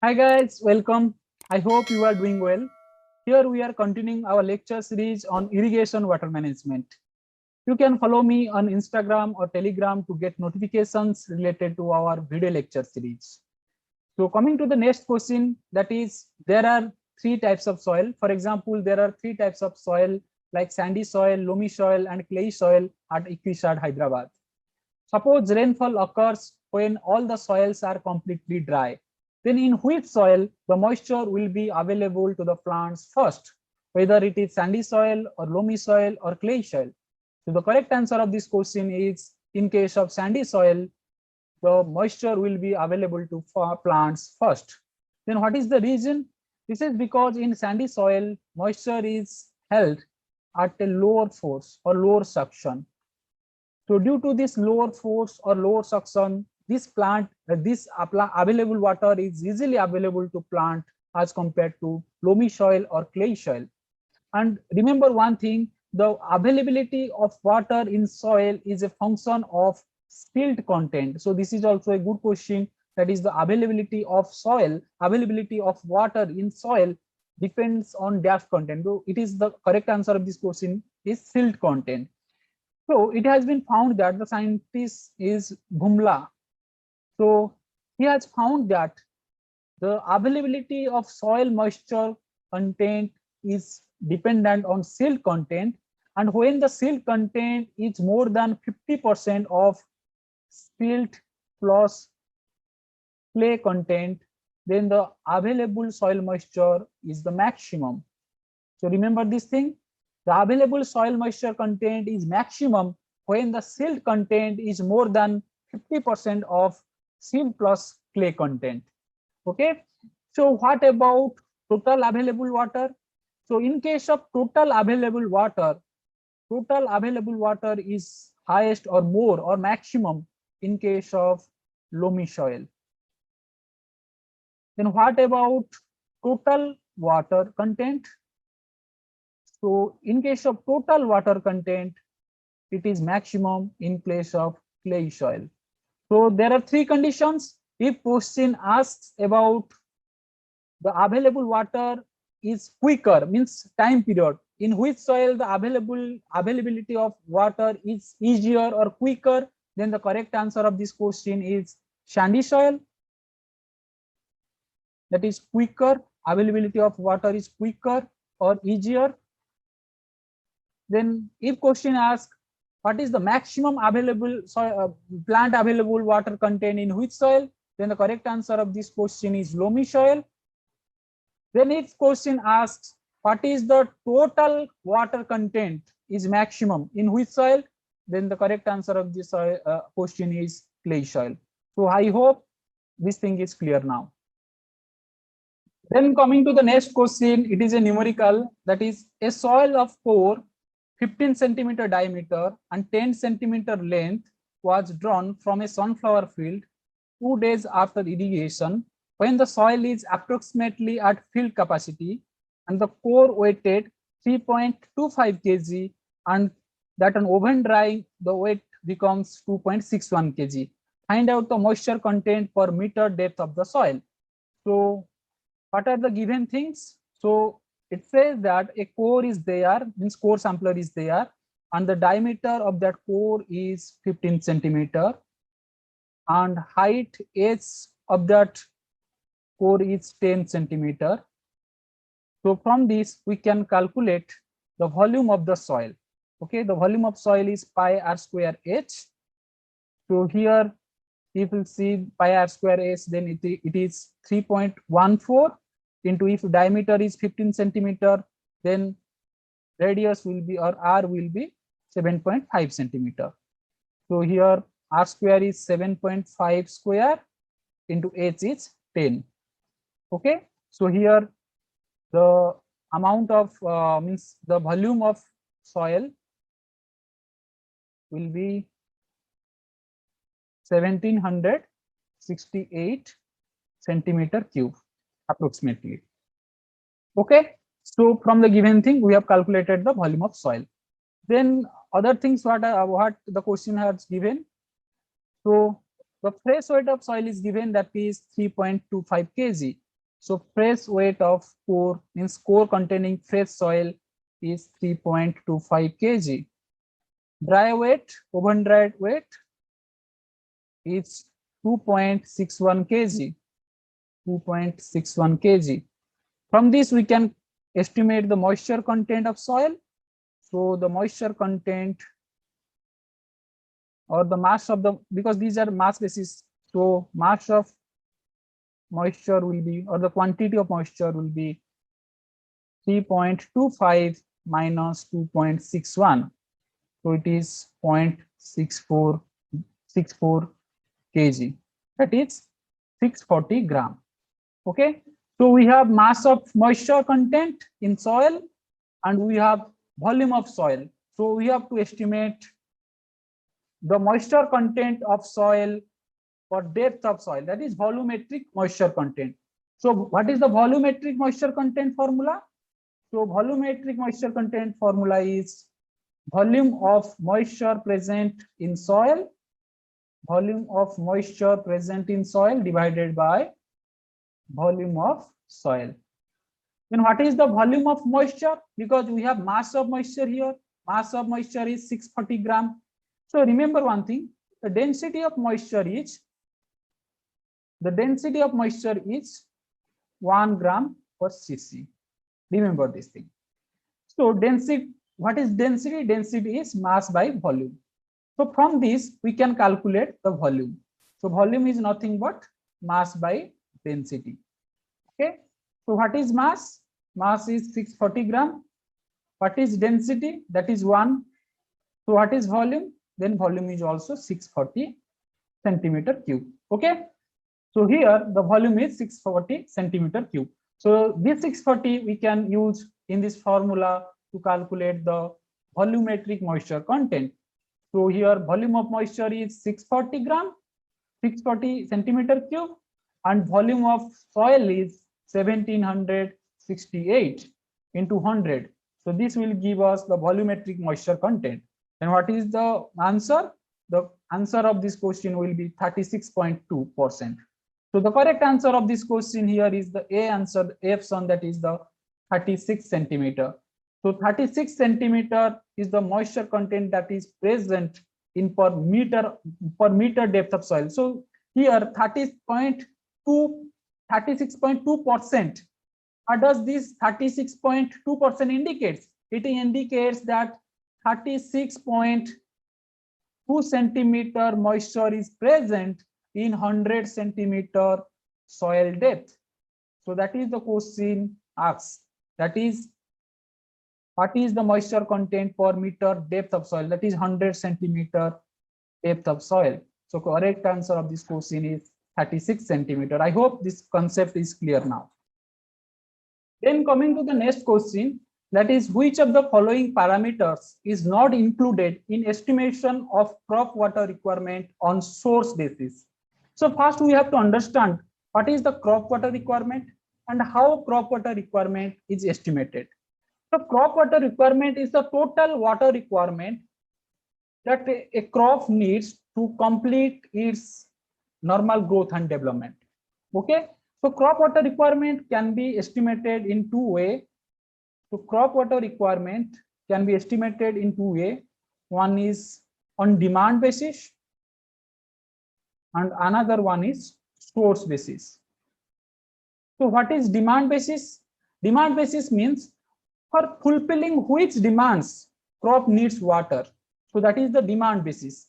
Hi guys, welcome. I hope you are doing well. Here we are continuing our lecture series on irrigation water management. You can follow me on Instagram or Telegram to get notifications related to our video lecture series. So coming to the next question, that is, there are three types of soil. For example, there are three types of soil like sandy soil, loamy soil, and clay soil at Equisad, Hyderabad. Suppose rainfall occurs when all the soils are completely dry. Then in which soil the moisture will be available to the plants first, whether it is sandy soil or loamy soil or clay soil. So the correct answer of this question is in case of sandy soil, the moisture will be available to plants first. Then what is the reason? This is because in sandy soil, moisture is held at a lower force or lower suction. So due to this lower force or lower suction, this available water is easily available to plant as compared to loamy soil or clay soil. And remember one thing, the availability of water in soil is a function of silt content. So this is also a good question. That is the availability of soil, availability of water in soil depends on dash content. So it is the correct answer of this question is silt content. So it has been found that the scientist is Bhumla. So he has found that the availability of soil moisture content is dependent on silt content, and when the silt content is more than 50% of silt plus clay content, then the available soil moisture is the maximum. So remember this thing, the available soil moisture content is maximum when the silt content is more than 50% of silt plus clay content. Okay, so what about total available water? So in case of total available water is highest or more or maximum in case of loamy soil. Then what about total water content? So in case of total water content, it is maximum in place of clay soil. So there are three conditions. If question asks about the available water is quicker, means time period, in which soil the availability of water is easier or quicker, then the correct answer of this question is sandy soil. That is quicker, availability of water is quicker or easier. Then if question asks what is the maximum available soil, plant available water content in which soil, then the correct answer of this question is loamy soil. Then if question asks what is the total water content is maximum in which soil, then the correct answer of this question is clay soil. So I hope this thing is clear now. Then coming to the next question, it is a numerical, that is a soil of core 15 centimeter diameter and 10 centimeter length was drawn from a sunflower field 2 days after irrigation when the soil is approximately at field capacity and the core weighted 3.25 kg, and that on oven drying the weight becomes 2.61 kg. Find out the moisture content per meter depth of the soil. So what are the given things? So it says that a core is there, means core sampler is there, and the diameter of that core is 15 centimeter, and height h of that core is 10 centimeter. So from this we can calculate the volume of the soil. Okay, the volume of soil is pi r square h. So here if you see pi r square h, then it is 3.14 into, if diameter is 15 centimeter, then radius will be, or r will be 7.5 centimeter. So here r square is 7.5 square into h is 10. Okay, so here the amount of means the volume of soil will be 1768 centimeter cube approximately. Okay, so from the given thing we have calculated the volume of soil. Then other things what the question has given. So the fresh weight of soil is given, that is 3.25 kg. So fresh weight of core means core containing fresh soil is 3.25 kg. Dry weight, oven dried weight is 2.61 kg. 2.61 kg. From this, we can estimate the moisture content of soil. So the moisture content or the mass of the, because these are mass basis, so mass of moisture will be, or the quantity of moisture will be 3.25 minus 2.61. So it is 0.6464 kg. That is 640 gram. Okay. So we have mass of moisture content in soil and we have volume of soil. So we have to estimate the moisture content of soil for depth of soil, that is volumetric moisture content. So what is the volumetric moisture content formula? So volumetric moisture content formula is volume of moisture present in soil, volume of moisture present in soil divided by volume of soil. Then what is the volume of moisture? Because we have mass of moisture here. Mass of moisture is 640 gram. So remember one thing, the density of moisture is 1 gram per cc. Remember this thing. So density, what is density? Density is mass by volume. So from this, we can calculate the volume. So volume is nothing but mass by density. Okay. So what is mass? Mass is 640 gram. What is density? That is 1. So what is volume? Then volume is also 640 centimeter cube. Okay. So here the volume is 640 centimeter cube. So this 640 we can use in this formula to calculate the volumetric moisture content. So here volume of moisture is 640 gram, 640 centimeter cube, and volume of soil is 1768 into 100. So this will give us the volumetric moisture content. And what is the answer? The answer of this question will be 36.2%. So the correct answer of this question here is the A answer, A option, that is the 36 centimeter. So 36 centimeter is the moisture content that is present in per meter depth of soil. So here 36.2%. What does this 36.2% indicates? It indicates that 36.2 centimeter moisture is present in 100 centimeter soil depth. So that is the question asks. That is, what is the moisture content per meter depth of soil? That is 100 centimeter depth of soil. So correct answer of this question is 36 centimeter. I hope this concept is clear now. Then coming to the next question, that is, which of the following parameters is not included in estimation of crop water requirement on source basis? So first we have to understand what is the crop water requirement and how crop water requirement is estimated. So crop water requirement is the total water requirement that a crop needs to complete its normal growth and development. Okay. So crop water requirement can be estimated in two ways. So crop water requirement can be estimated in two ways. One is on demand basis and another one is source basis. So what is demand basis? Demand basis means for fulfilling which demands crop needs water. So that is the demand basis.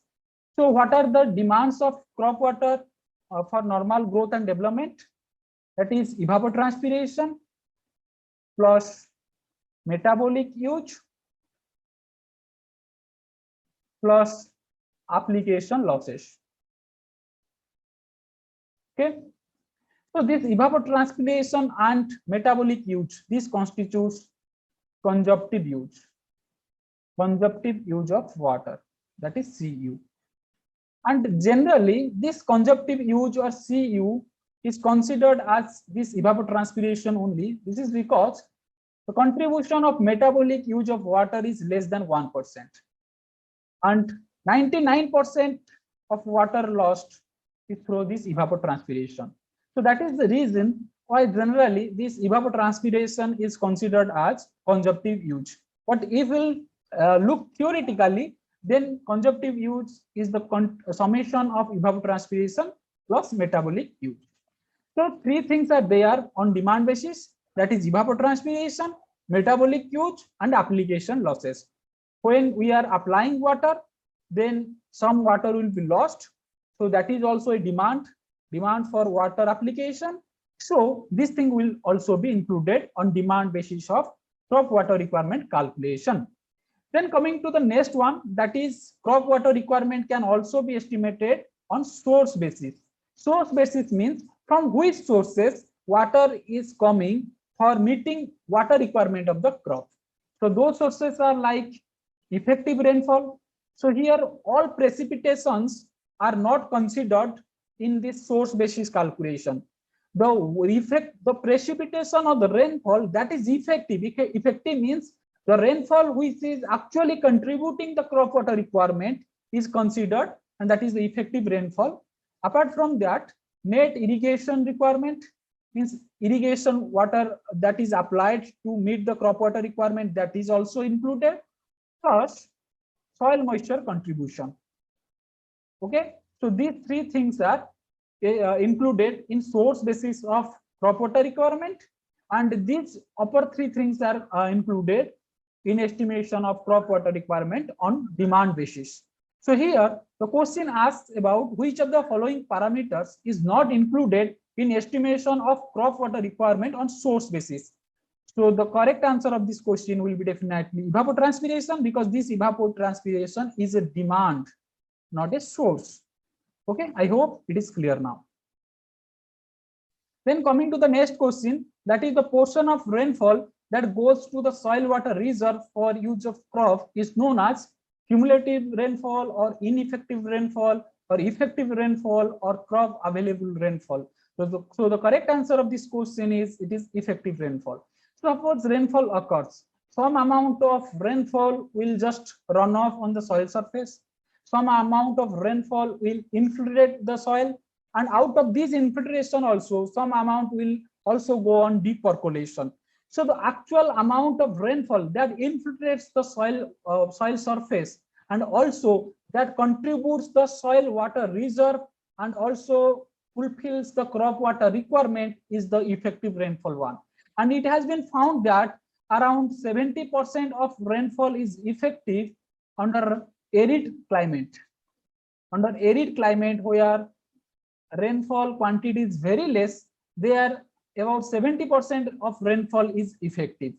So what are the demands of crop water for normal growth and development? That is evapotranspiration plus metabolic use plus application losses. Okay. So this evapotranspiration and metabolic use, this constitutes consumptive use of water, that is CU. And generally this consumptive use or CU is considered as this evapotranspiration only. This is because the contribution of metabolic use of water is less than 1%, and 99% of water lost is through this evapotranspiration. So that is the reason why generally this evapotranspiration is considered as conjunctive use. But if we'll look theoretically, then conjunctive use is the summation of evapotranspiration plus metabolic use. So three things are there on demand basis, that is evapotranspiration, metabolic use, and application losses. When we are applying water, then some water will be lost. So that is also a demand for water application. So this thing will also be included on demand basis of crop water requirement calculation. Then coming to the next one, that is crop water requirement can also be estimated on source basis. Source basis means from which sources water is coming for meeting water requirement of the crop. So those sources are like effective rainfall. So here all precipitations are not considered in this source basis calculation. The precipitation of the rainfall that is effective. Effective means the rainfall which is actually contributing the crop water requirement is considered, and that is the effective rainfall. Apart from that, net irrigation requirement means irrigation water that is applied to meet the crop water requirement, that is also included, plus soil moisture contribution. Okay, so these three things are included in source basis of crop water requirement, and these upper three things are included in estimation of crop water requirement on demand basis. So here the question asks about which of the following parameters is not included in estimation of crop water requirement on source basis. So the correct answer of this question will be definitely evapotranspiration, because this evapotranspiration is a demand, not a source. Okay, I hope it is clear now. Then coming to the next question, that is the portion of rainfall that goes to the soil water reserve for use of crop is known as cumulative rainfall or ineffective rainfall or effective rainfall or crop available rainfall. So the correct answer of this question is it is effective rainfall. So suppose rainfall occurs, some amount of rainfall will just run off on the soil surface, some amount of rainfall will infiltrate the soil, and out of this infiltration also some amount will also go on deep percolation. So the actual amount of rainfall that infiltrates the soil surface and also that contributes the soil water reserve and also fulfills the crop water requirement is the effective rainfall one. And it has been found that around 70% of rainfall is effective under arid climate. Under arid climate where rainfall quantity is very less, there about 70% of rainfall is effective.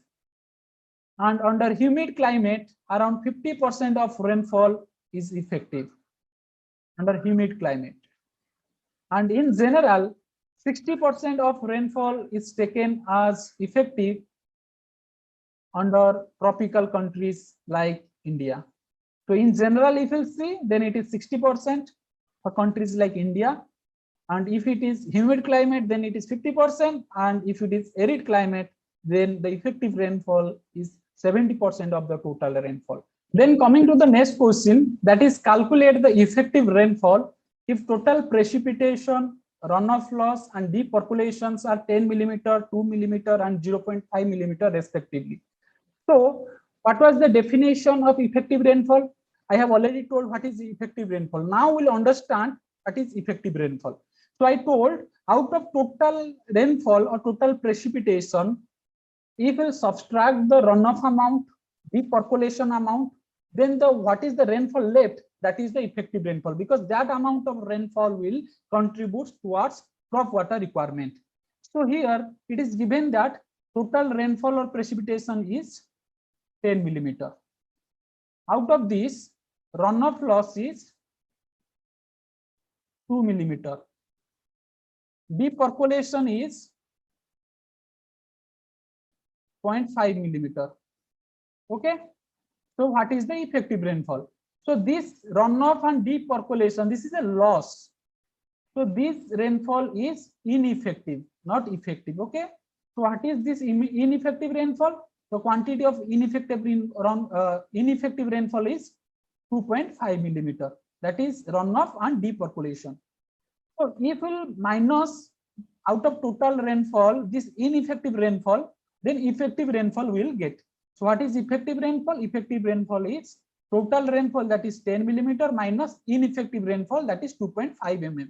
And under humid climate, around 50% of rainfall is effective under humid climate. And in general, 60% of rainfall is taken as effective under tropical countries like India. So in general, if you see, then it is 60% for countries like India. And if it is humid climate, then it is 50%. And if it is arid climate, then the effective rainfall is 70% of the total rainfall. Then coming to the next question, that is calculate the effective rainfall if total precipitation, runoff loss, and deep percolations are 10 millimeter, 2 millimeter, and 0.5 millimeter respectively. So what was the definition of effective rainfall? I have already told what is effective rainfall. Now we'll understand what is effective rainfall. So I told out of total rainfall or total precipitation, if we subtract the runoff amount, deep percolation amount, then what is the rainfall left? That is the effective rainfall, because that amount of rainfall will contribute towards crop water requirement. So here it is given that total rainfall or precipitation is 10 millimeter. Out of this, runoff loss is 2 millimeter. Deep percolation is 0.5 millimeter. Okay. So what is the effective rainfall? So this runoff and deep percolation, this is a loss. So this rainfall is ineffective, not effective. Okay. So what is this ineffective rainfall? The quantity of ineffective rainfall is 2.5 millimeter. That is runoff and deep percolation. So if we minus out of total rainfall, this ineffective rainfall, then effective rainfall will get. So what is effective rainfall? Effective rainfall is total rainfall, that is 10 millimeter, minus ineffective rainfall, that is 2.5 mm.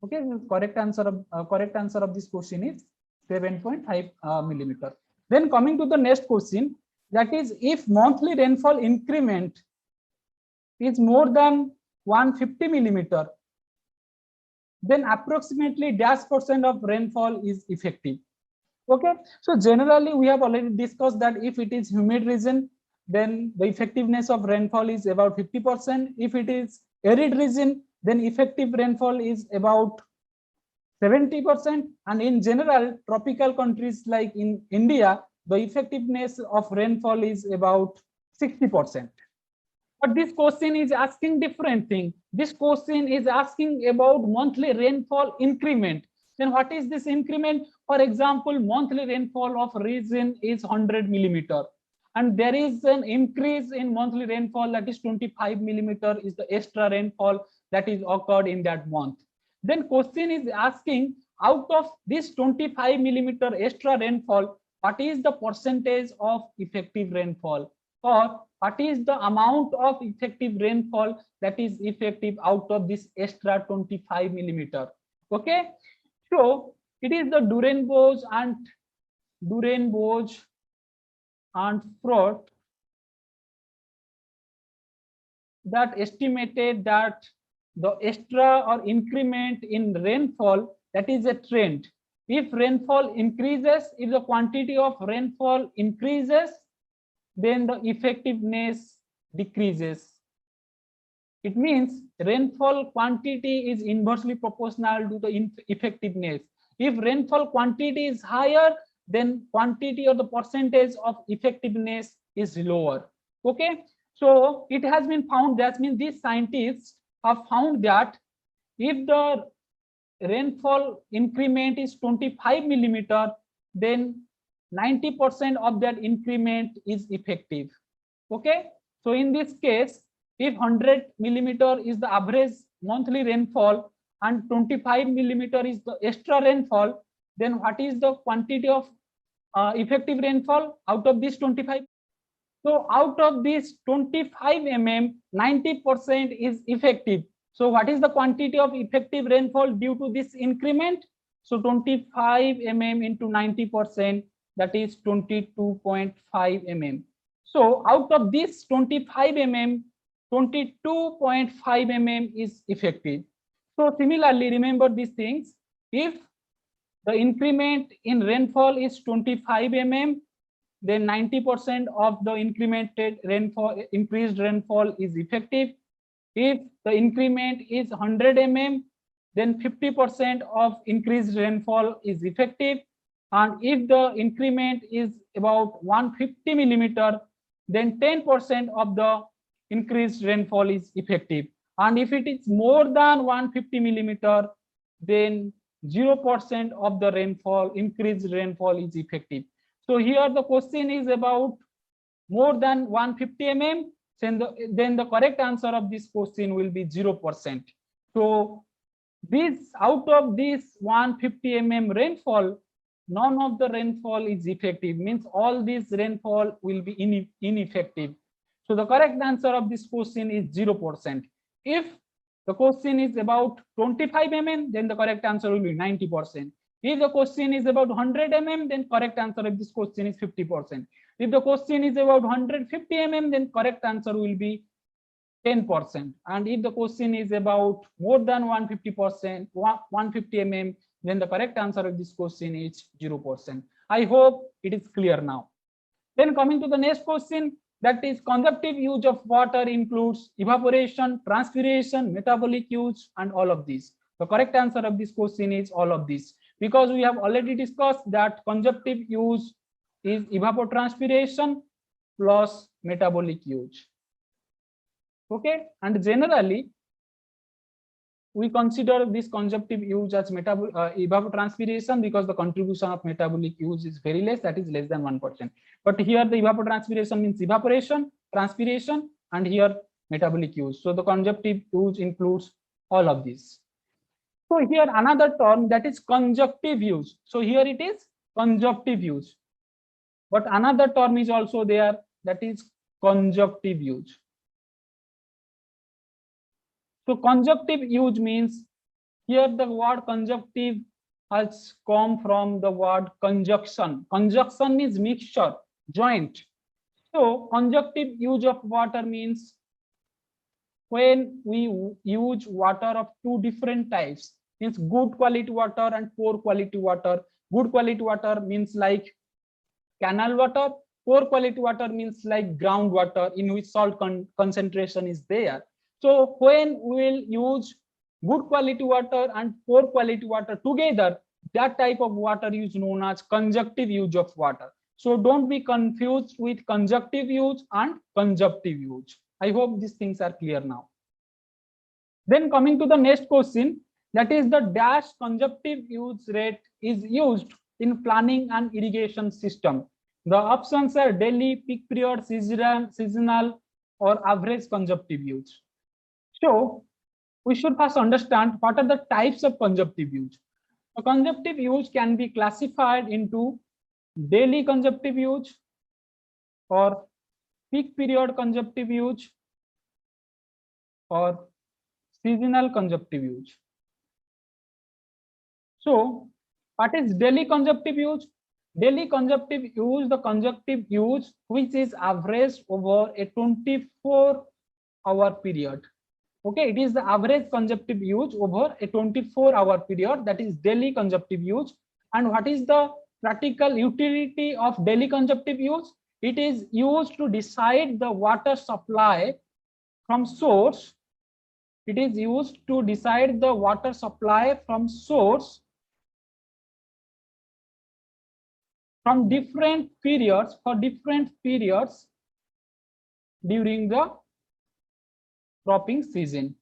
Okay, correct answer of this question is 7.5 millimeter. Then coming to the next question, that is, if monthly rainfall increment is more than 150 millimeter, then approximately dash % of rainfall is effective. Okay, so generally we have already discussed that if it is humid region, then the effectiveness of rainfall is about 50%. If it is arid region, then effective rainfall is about 70%. And in general, tropical countries like in India, the effectiveness of rainfall is about 60%. But this question is asking different thing. This question is asking about monthly rainfall increment. Then what is this increment? For example, monthly rainfall of region is 100 millimeter, and there is an increase in monthly rainfall, that is 25 millimeter is the extra rainfall that is occurred in that month. Then question is asking, out of this 25 millimeter extra rainfall, what is the percentage of effective rainfall, or what is the amount of effective rainfall that is effective out of this extra 25 millimeter. Okay, so it is the Durenbosch and Freud that estimated that the extra or increment in rainfall, that is a trend. If rainfall increases, if the quantity of rainfall increases, then the effectiveness decreases. It means rainfall quantity is inversely proportional to the effectiveness. If rainfall quantity is higher, then quantity or the percentage of effectiveness is lower. Okay, so it has been found, that means these scientists have found that if the rainfall increment is 25 millimeter, then 90% of that increment is effective. Okay, so in this case, if 100 millimeter is the average monthly rainfall and 25 millimeter is the extra rainfall, then what is the quantity of effective rainfall out of this 25? So out of this 25 mm, 90% is effective. So what is the quantity of effective rainfall due to this increment? So 25 mm into 90%, that is 22.5 mm. So out of this 25 mm, 22.5 mm is effective. So similarly, remember these things. If the increment in rainfall is 25 mm, then 90% of the incremented rainfall, increased rainfall is effective. If the increment is 100 mm, then 50% of increased rainfall is effective. And if the increment is about 150 millimeter, then 10% of the increased rainfall is effective. And if it is more than 150 millimeter, then 0% of the rainfall, increased rainfall is effective. So here the question is about more than 150 mm, then the correct answer of this question will be 0%. So this, out of this 150 mm rainfall, none of the rainfall is effective, means all this rainfall will be ineffective. So the correct answer of this question is 0%. If the question is about 25 mm, then the correct answer will be 90%. If the question is about 100 mm, then correct answer of this question is 50%. If the question is about 150 mm, then correct answer will be 10%. And if the question is about more than 150%, 150 mm, then the correct answer of this question is 0%. I hope it is clear now. Then coming to the next question, that is consumptive use of water includes evaporation, transpiration, metabolic use, and all of these. The correct answer of this question is all of these, because we have already discussed that consumptive use is evapotranspiration plus metabolic use. Okay, and generally we consider this consumptive use as evapotranspiration because the contribution of metabolic use is very less, that is less than 1%. But here the evapotranspiration means evaporation, transpiration, and here metabolic use. So the consumptive use includes all of these. So here another term, that is conjunctive use. So here it is conjunctive use, but another term is also there, that is conjunctive use. So conjunctive use means, here the word conjunctive has come from the word conjunction. Conjunction is mixture, joint. So conjunctive use of water means when we use water of two different types, means good quality water and poor quality water. Good quality water means like canal water. Poor quality water means like groundwater, in which salt concentration is there. So when we will use good quality water and poor quality water together, that type of water is known as conjunctive use of water. So don't be confused with conjunctive use and conjunctive use. I hope these things are clear now. Then coming to the next question, that is the dash conjunctive use rate is used in planning and irrigation system. The options are daily, peak period, seasonal, or average conjunctive use. So we should first understand what are the types of conjunctive use. The conjunctive use can be classified into daily conjunctive use or peak period conjunctive use or seasonal conjunctive use. So what is daily conjunctive use? Daily conjunctive use, the conjunctive use which is averaged over a 24-hour period. Okay, it is the average conjunctive use over a 24-hour period, that is daily conjunctive use. And what is the practical utility of daily conjunctive use? It is used to decide the water supply from source. It is used to decide the water supply from source from different periods, for different periods during the cropping season.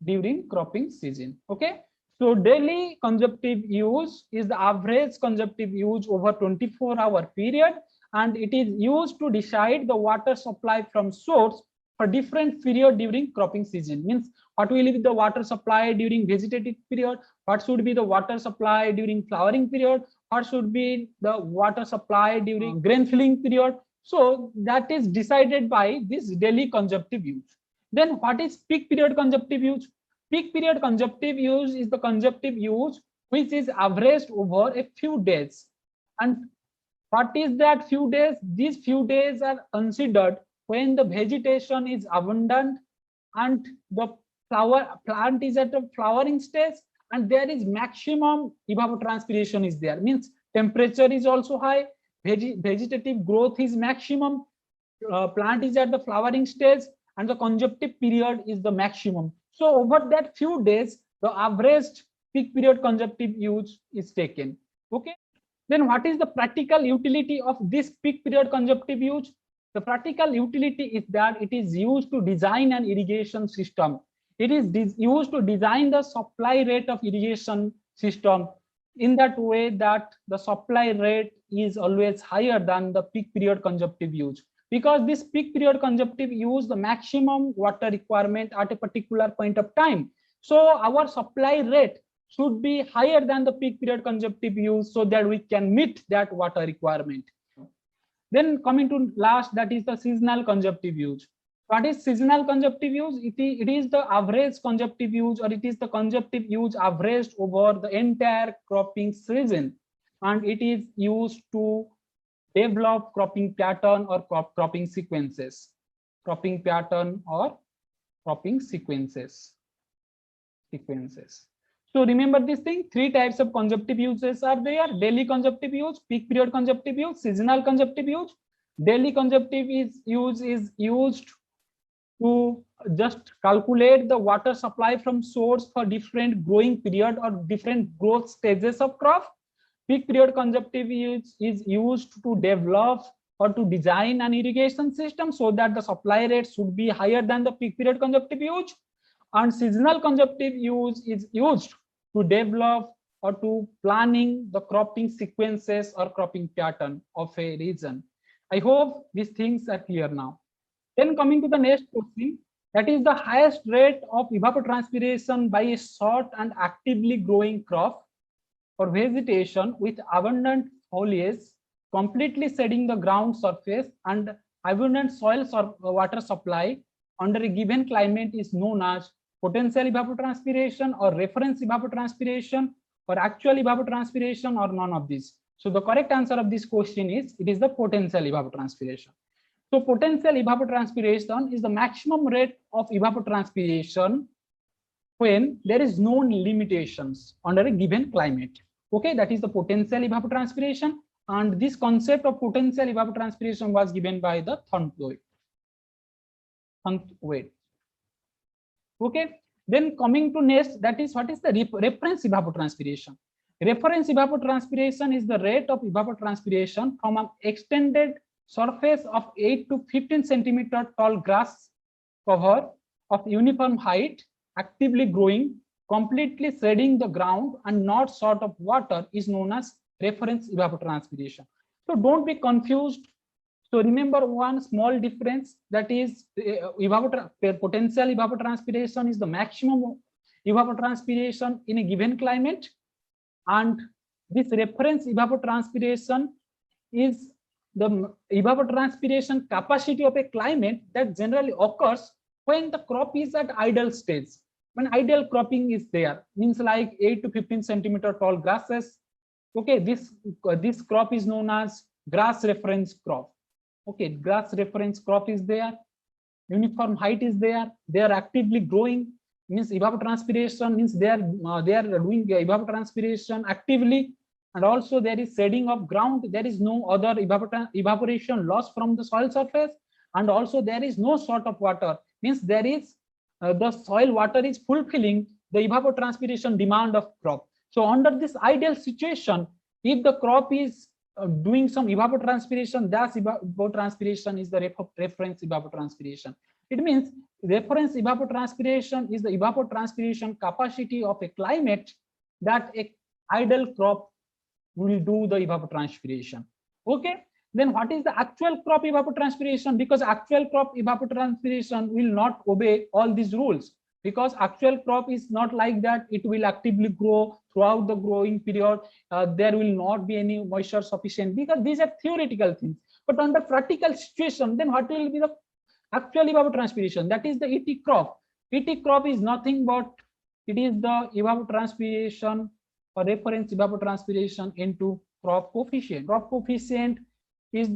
During cropping season. Okay. So daily conjunctive use is the average conjunctive use over 24-hour period, and it is used to decide the water supply from source for different period during cropping season. Means what will be the water supply during vegetative period, what should be the water supply during flowering period, what should be the water supply during grain filling period. So that is decided by this daily conjunctive use. Then what is peak period conjunctive use? Peak period conjunctive use is the conjunctive use which is averaged over a few days. And what is that few days? These few days are considered when the vegetation is abundant and the plant is at the flowering stage, and there is maximum evapotranspiration is there. Means temperature is also high, vegetative growth is maximum, plant is at the flowering stage, and the conjunctive period is the maximum. So over that few days, the average peak period conjunctive use is taken. Okay. Then what is the practical utility of this peak period conjunctive use? The practical utility is that it is used to design an irrigation system. It is used to design the supply rate of irrigation system in that way that the supply rate is always higher than the peak period conjunctive use. Because this peak period conjunctive use the maximum water requirement at a particular point of time. So our supply rate should be higher than the peak period conjunctive use so that we can meet that water requirement. Then coming to last, that is the seasonal conjunctive use. What is seasonal conjunctive use? It is the average conjunctive use, or it is the conjunctive use averaged over the entire cropping season, and it is used to develop cropping pattern or cropping sequences. Cropping pattern or cropping sequences. So remember this thing, three types of conjunctive uses are there: daily conjunctive use, peak period conjunctive use, seasonal conjunctive use. Daily conjunctive use is used to just calculate the water supply from source for different growing period or different growth stages of crop. Peak period conjunctive use is used to develop or to design an irrigation system so that the supply rate should be higher than the peak period conjunctive use. And seasonal conjunctive use is used to develop or to planning the cropping sequences or cropping pattern of a region. I hope these things are clear now. Then coming to the next question, That is the highest rate of evapotranspiration by a short and actively growing crop or vegetation with abundant foliage, completely shading the ground surface, and abundant soil or water supply under a given climate is known as potential evapotranspiration or reference evapotranspiration or actual evapotranspiration or none of these. So the correct answer of this question is it is the potential evapotranspiration. So potential evapotranspiration is the maximum rate of evapotranspiration when there is no limitations under a given climate. Okay, that is the potential evapotranspiration, and this concept of potential evapotranspiration was given by the Thornthwaite. Okay, then coming to next, that is what is the reference evapotranspiration. Reference evapotranspiration is the rate of evapotranspiration from an extended surface of 8 to 15 centimeter tall grass cover of uniform height, actively growing, completely shading the ground and not short of water is known as reference evapotranspiration. So don't be confused. So remember one small difference, that is potential evapotranspiration is the maximum evapotranspiration in a given climate, and this reference evapotranspiration is the evapotranspiration capacity of a climate that generally occurs when the crop is at idle stage. When ideal cropping is there, means like 8 to 15 centimeter tall grasses. Okay, this crop is known as grass reference crop. Okay, grass reference crop is there, uniform height is there, they are actively growing, means evapotranspiration means they are doing evapotranspiration actively, and also there is shading of ground, there is no other evaporation loss from the soil surface, and also there is no short of water, means there is the soil water is fulfilling the evapotranspiration demand of crop. So under this ideal situation, if the crop is doing some evapotranspiration, that evapotranspiration is the reference evapotranspiration. It means reference evapotranspiration is the evapotranspiration capacity of a climate that a ideal crop will do the evapotranspiration. Okay, then what is the actual crop evapotranspiration? Because actual crop evapotranspiration will not obey all these rules, because actual crop is not like that. It will actively grow throughout the growing period. There will not be any moisture sufficient, because these are theoretical things. But under practical situation, then what will be the actual evapotranspiration? That is the ET crop. ET crop is nothing but it is the evapotranspiration or reference evapotranspiration into crop coefficient. Crop coefficient is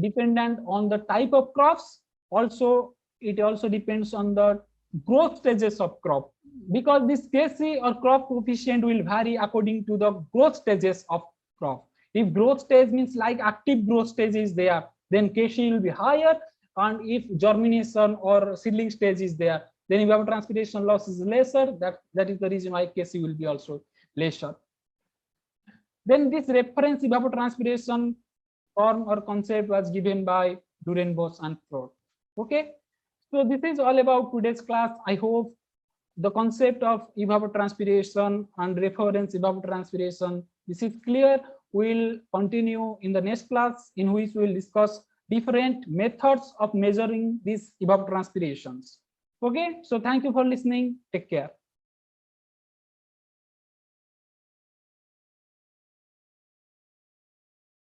dependent on the type of crops. Also, it also depends on the growth stages of crop, because this KC or crop coefficient will vary according to the growth stages of crop. If growth stage means like active growth stage is there, then KC will be higher, and if germination or seedling stage is there, then evapotranspiration loss is lesser. That is the reason why KC will be also lesser. Then this reference evapotranspiration form or concept was given by Durenbosch and Freud. Okay, so this is all about today's class. I hope the concept of evapotranspiration and reference evapotranspiration, this is clear. We'll continue in the next class, in which we'll discuss different methods of measuring these evapotranspirations. Okay, so thank you for listening. Take care.